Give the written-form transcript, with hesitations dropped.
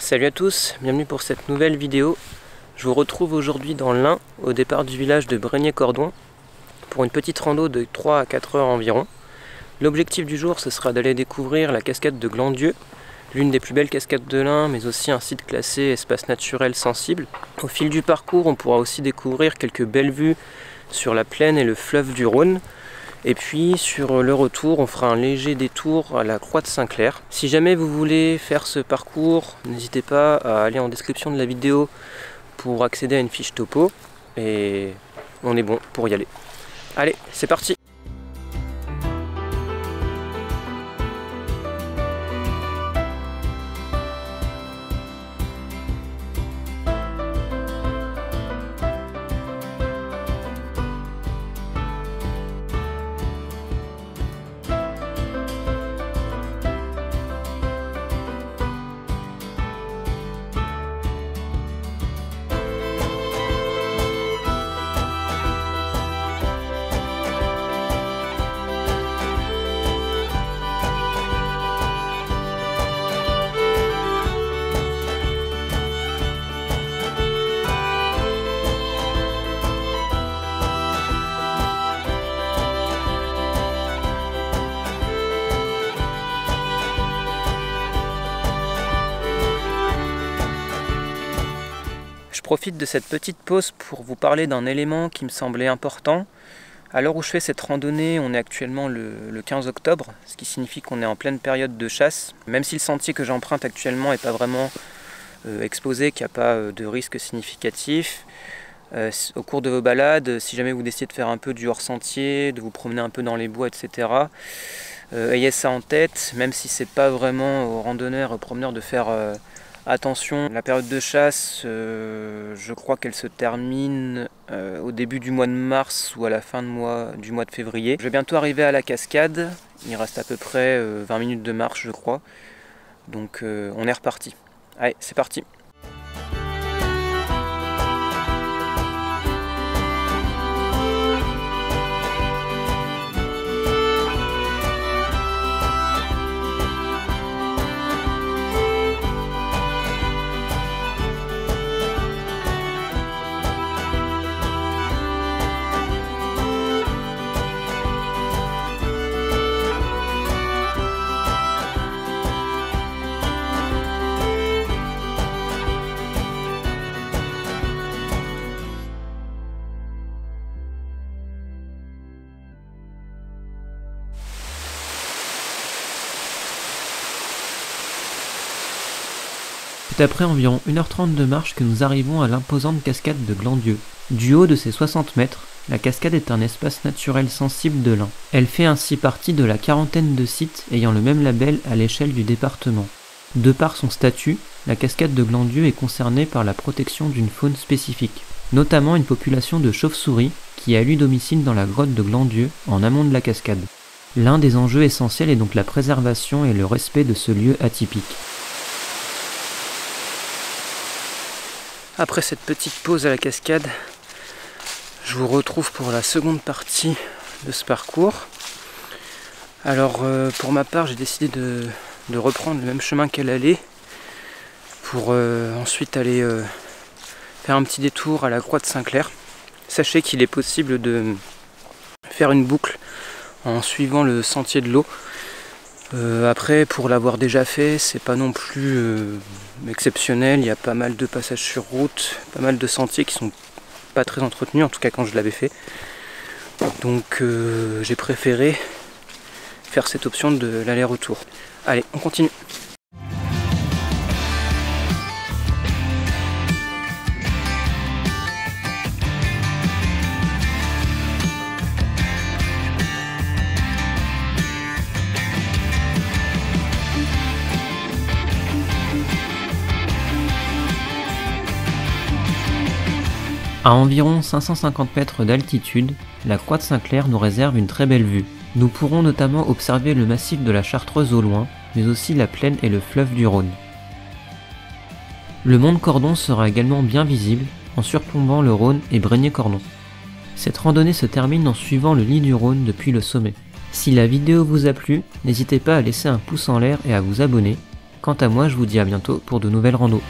Salut à tous, bienvenue pour cette nouvelle vidéo. Je vous retrouve aujourd'hui dans l'Ain, au départ du village de Bregnier-Cordon, pour une petite rando de 3 à 4 heures environ. L'objectif du jour, ce sera d'aller découvrir la cascade de Glandieu, l'une des plus belles cascades de l'Ain, mais aussi un site classé espace naturel sensible. Au fil du parcours, on pourra aussi découvrir quelques belles vues sur la plaine et le fleuve du Rhône. Et puis sur le retour, on fera un léger détour à la Croix de Saint-Clair. Si jamais vous voulez faire ce parcours, n'hésitez pas à aller en description de la vidéo pour accéder à une fiche topo. Et on est bon pour y aller. Allez, c'est parti! Je profite de cette petite pause pour vous parler d'un élément qui me semblait important. À l'heure où je fais cette randonnée, on est actuellement le 15 octobre, ce qui signifie qu'on est en pleine période de chasse. Même si le sentier que j'emprunte actuellement n'est pas vraiment exposé, qu'il n'y a pas de risque significatif, au cours de vos balades, si jamais vous décidez de faire un peu du hors-sentier, de vous promener un peu dans les bois, etc., ayez ça en tête, même si c'est pas vraiment aux randonneurs, aux promeneurs de faire attention. La période de chasse, je crois qu'elle se termine au début du mois de mars ou à la fin du mois de février. Je vais bientôt arriver à la cascade, il reste à peu près 20 minutes de marche je crois, donc on est reparti. Allez, c'est parti! C'est après environ 1h30 de marche que nous arrivons à l'imposante cascade de Glandieu. Du haut de ses 60 mètres, la cascade est un espace naturel sensible de l'Ain. Elle fait ainsi partie de la quarantaine de sites ayant le même label à l'échelle du département. De par son statut, la cascade de Glandieu est concernée par la protection d'une faune spécifique, notamment une population de chauves-souris qui a eu domicile dans la grotte de Glandieu en amont de la cascade. L'un des enjeux essentiels est donc la préservation et le respect de ce lieu atypique. Après cette petite pause à la cascade, je vous retrouve pour la seconde partie de ce parcours. Alors pour ma part, j'ai décidé de reprendre le même chemin qu'elle allait pour ensuite aller faire un petit détour à la Croix de Saint-Clair. Sachez qu'il est possible de faire une boucle en suivant le sentier de l'eau. Après, pour l'avoir déjà fait, c'est pas non plus exceptionnel. Il y a pas mal de passages sur route, pas mal de sentiers qui sont pas très entretenus, en tout cas quand je l'avais fait. Donc j'ai préféré faire cette option de l'aller-retour. Allez, on continue. À environ 550 mètres d'altitude, la Croix de Saint-Clair nous réserve une très belle vue. Nous pourrons notamment observer le massif de la Chartreuse au loin, mais aussi la plaine et le fleuve du Rhône. Le mont de Cordon sera également bien visible en surplombant le Rhône et Bregnier-Cordon. Cette randonnée se termine en suivant le lit du Rhône depuis le sommet. Si la vidéo vous a plu, n'hésitez pas à laisser un pouce en l'air et à vous abonner. Quant à moi, je vous dis à bientôt pour de nouvelles randos.